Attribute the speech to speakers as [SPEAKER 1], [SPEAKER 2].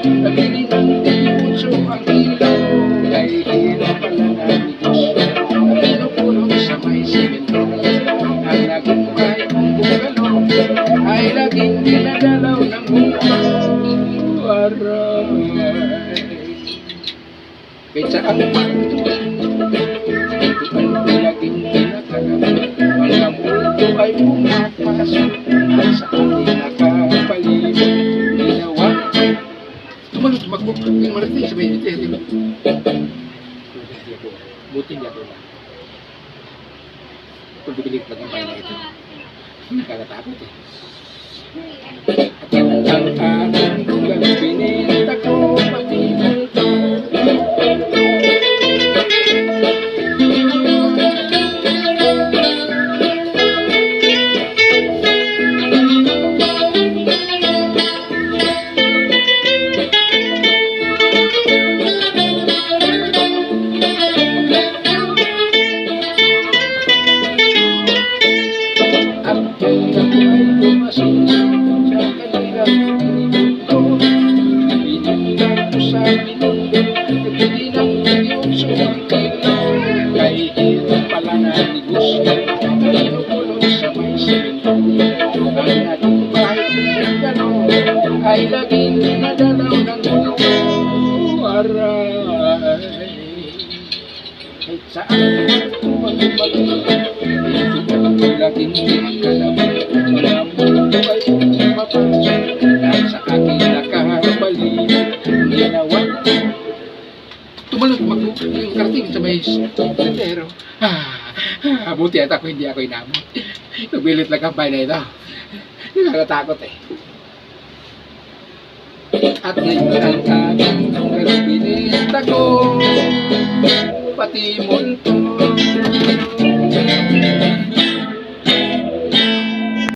[SPEAKER 1] Nabili ng dilimutso ang ilaw, kay hirap pala namin ang pinupulong sa may simento. Ang nagumpay kong bungalo ay laging dinadalaw ng aray. Kahit saan man tutuan ko laging tinatagal, mga multo ay pumapasok at sa aking nakapalibot ginawa. Tumalot magbuk yung marating sa may iteryo. Buti niya ko lang. Kung bibilig lang ang bayan na ito, nakakatakot eh. At yan ang aking kulang pininta ko pati multo. Kay hirap pala na negosyo, pinupulong sa may simento. Ang ating bahay ng gano'n ay laging dinadalaw ng aray. Kahit saan tumagpag, ito laging dinagalaman. Mga multo ay pumapasok dahil sa aking nakabalik ginawa. Tumalot magbukod yung karating sa may sentero. Buti at ako hindi ako inamot. Nagbilit lang ang bahay na ito. Nakakatakot eh. At ngayon ang aking binita ko, pati munto